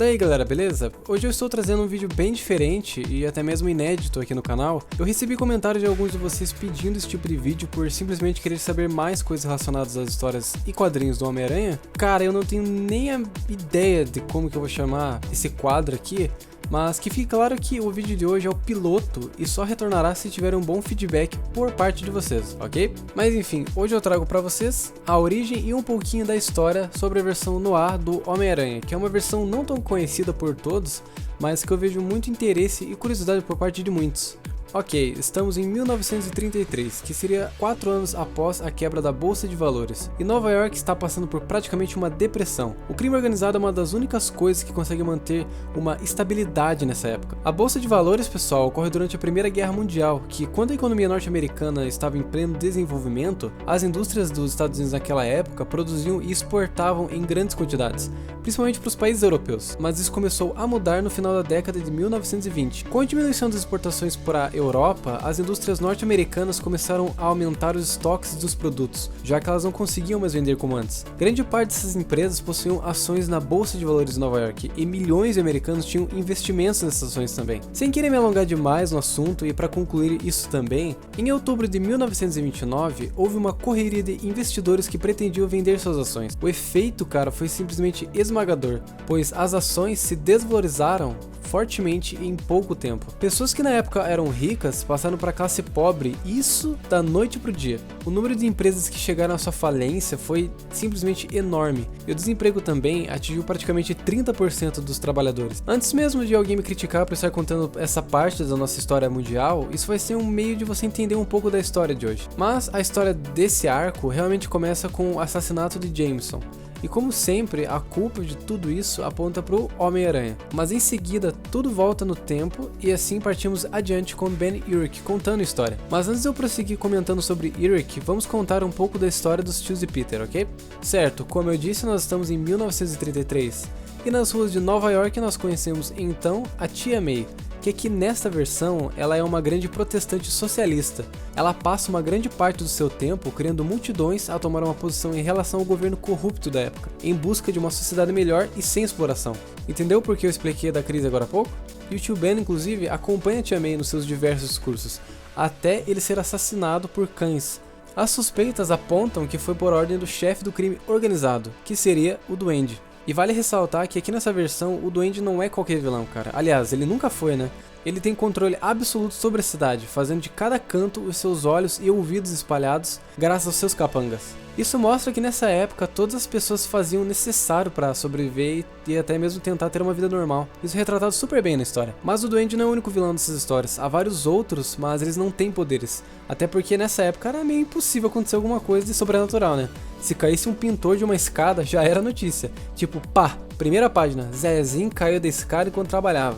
Daí galera, beleza? Hoje eu estou trazendo um vídeo bem diferente e até mesmo inédito aqui no canal. Eu recebi comentários de alguns de vocês pedindo esse tipo de vídeo por simplesmente querer saber mais coisas relacionadas às histórias e quadrinhos do Homem-Aranha. Cara, eu não tenho nem a ideia de como que eu vou chamar esse quadro aqui, mas que fique claro que o vídeo de hoje é o piloto e só retornará se tiver um bom feedback por parte de vocês, ok? Mas enfim, hoje eu trago pra vocês a origem e um pouquinho da história sobre a versão noir do Homem-Aranha, que é uma versão não tão conhecida por todos, mas que eu vejo muito interesse e curiosidade por parte de muitos. Ok, estamos em 1933, que seria 4 anos após a quebra da Bolsa de Valores, e Nova York está passando por praticamente uma depressão. O crime organizado é uma das únicas coisas que consegue manter uma estabilidade nessa época. A Bolsa de Valores, pessoal, ocorre durante a Primeira Guerra Mundial, que quando a economia norte-americana estava em pleno desenvolvimento, as indústrias dos Estados Unidos naquela época produziam e exportavam em grandes quantidades, principalmente para os países europeus, mas isso começou a mudar no final da década de 1920. Com a diminuição das exportações para a Europa, as indústrias norte-americanas começaram a aumentar os estoques dos produtos, já que elas não conseguiam mais vender como antes. Grande parte dessas empresas possuíam ações na Bolsa de Valores de Nova York, e milhões de americanos tinham investimentos nessas ações também. Sem querer me alongar demais no assunto, e para concluir isso também, em outubro de 1929, houve uma correria de investidores que pretendiam vender suas ações. O efeito, cara, foi simplesmente esmagador, pois as ações se desvalorizaram fortemente em pouco tempo. Pessoas que na época eram ricas passaram para a classe pobre, isso da noite para o dia. O número de empresas que chegaram à sua falência foi simplesmente enorme, e o desemprego também atingiu praticamente 30% dos trabalhadores. Antes mesmo de alguém me criticar por estar contando essa parte da nossa história mundial, isso vai ser um meio de você entender um pouco da história de hoje. Mas a história desse arco realmente começa com o assassinato de Jameson. E como sempre, a culpa de tudo isso aponta para o Homem-Aranha. Mas em seguida, tudo volta no tempo e assim partimos adiante com Ben Urich contando a história. Mas antes de eu prosseguir comentando sobre Urich, vamos contar um pouco da história dos tios de Peter, ok? Certo, como eu disse, nós estamos em 1933. E nas ruas de Nova York nós conhecemos então a Tia May, que aqui nesta versão ela é uma grande protestante socialista. Ela passa uma grande parte do seu tempo criando multidões a tomar uma posição em relação ao governo corrupto da época, em busca de uma sociedade melhor e sem exploração. Entendeu por que eu expliquei da crise agora há pouco? E o tio Ben, inclusive, acompanha a Tia May nos seus diversos discursos, até ele ser assassinado por cães. As suspeitas apontam que foi por ordem do chefe do crime organizado, que seria o Duende. E vale ressaltar que aqui nessa versão o Duende não é qualquer vilão, cara. Aliás, ele nunca foi, né? Ele tem controle absoluto sobre a cidade, fazendo de cada canto os seus olhos e ouvidos espalhados graças aos seus capangas. Isso mostra que nessa época todas as pessoas faziam o necessário para sobreviver e até mesmo tentar ter uma vida normal. Isso é retratado super bem na história. Mas o Duende não é o único vilão dessas histórias. Há vários outros, mas eles não têm poderes. Até porque nessa época era meio impossível acontecer alguma coisa de sobrenatural, né? Se caísse um pintor de uma escada, já era notícia. Tipo, pá, primeira página, Zezinho caiu da escada enquanto trabalhava.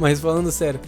Mas falando sério,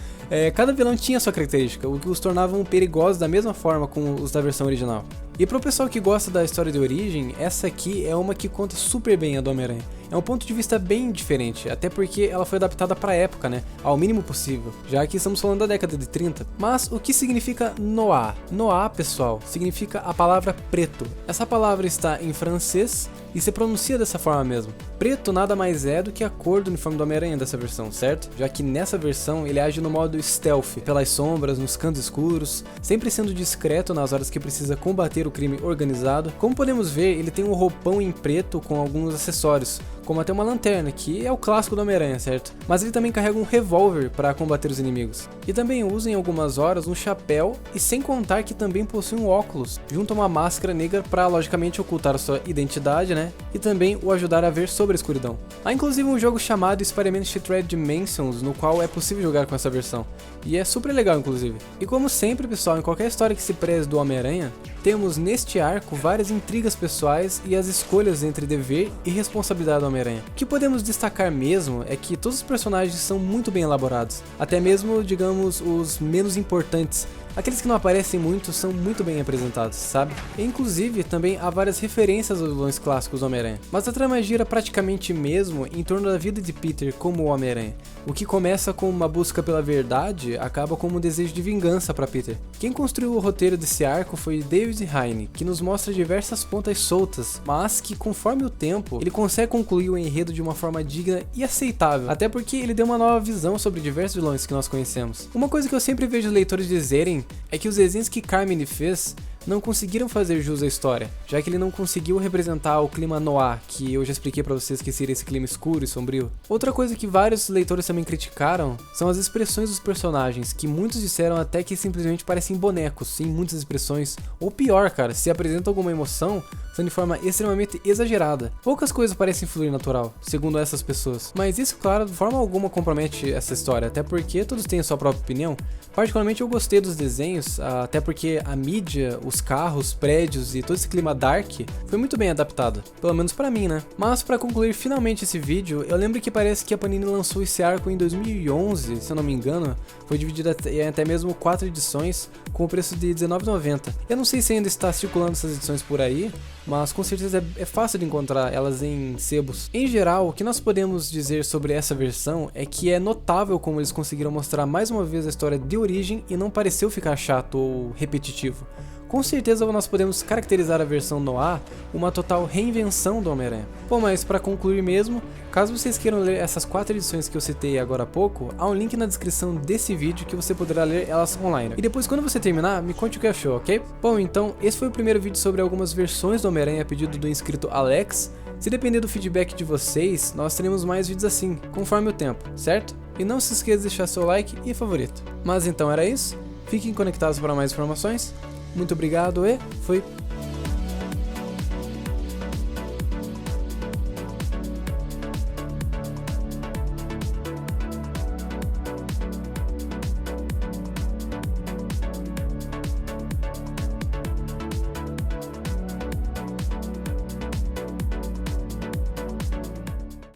cada vilão tinha sua característica, o que os tornavam perigosos da mesma forma com os da versão original. E pro pessoal que gosta da história de origem, essa aqui é uma que conta super bem a do Homem-Aranha. É um ponto de vista bem diferente, até porque ela foi adaptada para a época, né, ao mínimo possível, já que estamos falando da década de 30. Mas o que significa noir? Noir, pessoal, significa a palavra preto. Essa palavra está em francês e se pronuncia dessa forma mesmo. Preto nada mais é do que a cor do uniforme do Homem-Aranha dessa versão, certo? Já que nessa versão ele age no modo stealth, pelas sombras, nos cantos escuros, sempre sendo discreto nas horas que precisa combater o crime organizado. Como podemos ver, ele tem um roupão em preto com alguns acessórios, como até uma lanterna, que é o clássico do Homem-Aranha, certo? Mas ele também carrega um revólver para combater os inimigos. E também usa em algumas horas um chapéu, e sem contar que também possui um óculos, junto a uma máscara negra para logicamente ocultar a sua identidade, né? E também o ajudar a ver sobre a escuridão. Há inclusive um jogo chamado Experiment Shattered Dimensions, no qual é possível jogar com essa versão. E é super legal, inclusive. E como sempre, pessoal, em qualquer história que se preze do Homem-Aranha, temos neste arco várias intrigas pessoais e as escolhas entre dever e responsabilidade do Homem-Aranha. O que podemos destacar mesmo é que todos os personagens são muito bem elaborados, até mesmo, digamos, os menos importantes. Aqueles que não aparecem muito são muito bem apresentados, sabe? E, inclusive, também há várias referências aos vilões clássicos do Homem-Aranha. Mas a trama gira praticamente mesmo em torno da vida de Peter como o Homem-Aranha. O que começa com uma busca pela verdade, acaba como um desejo de vingança para Peter. Quem construiu o roteiro desse arco foi David Heine, que nos mostra diversas pontas soltas, mas que conforme o tempo, ele consegue concluir o enredo de uma forma digna e aceitável, até porque ele deu uma nova visão sobre diversos vilões que nós conhecemos. Uma coisa que eu sempre vejo os leitores dizerem é que os desenhos que Carmine fez não conseguiram fazer jus à história, já que ele não conseguiu representar o clima noir, que eu já expliquei pra vocês que seria esse clima escuro e sombrio. Outra coisa que vários leitores também criticaram são as expressões dos personagens, que muitos disseram até que simplesmente parecem bonecos, sem muitas expressões, ou pior, cara, se apresenta alguma emoção, são de forma extremamente exagerada. Poucas coisas parecem fluir natural, segundo essas pessoas. Mas isso, claro, de forma alguma compromete essa história, até porque todos têm a sua própria opinião. Particularmente eu gostei dos desenhos, até porque a mídia, os carros, prédios e todo esse clima dark foi muito bem adaptado, pelo menos pra mim, né? Mas pra concluir finalmente esse vídeo, eu lembro que parece que a Panini lançou esse arco em 2011, se eu não me engano, foi dividido em até mesmo 4 edições, com o preço de R$19,90. Eu não sei se ainda está circulando essas edições por aí, mas com certeza é fácil de encontrar elas em sebos. Em geral, o que nós podemos dizer sobre essa versão é que é notável como eles conseguiram mostrar mais uma vez a história de origem e não pareceu ficar chato ou repetitivo. Com certeza nós podemos caracterizar a versão Noir uma total reinvenção do Homem-Aranha. Bom, mas para concluir mesmo, caso vocês queiram ler essas 4 edições que eu citei agora há pouco, há um link na descrição desse vídeo que você poderá ler elas online. E depois, quando você terminar, me conte o que achou, ok? Bom, então, esse foi o primeiro vídeo sobre algumas versões do Homem-Aranha a pedido do inscrito Alex. Se depender do feedback de vocês, nós teremos mais vídeos assim, conforme o tempo, certo? E não se esqueça de deixar seu like e favorito. Mas então era isso, fiquem conectados para mais informações. Muito obrigado e fui!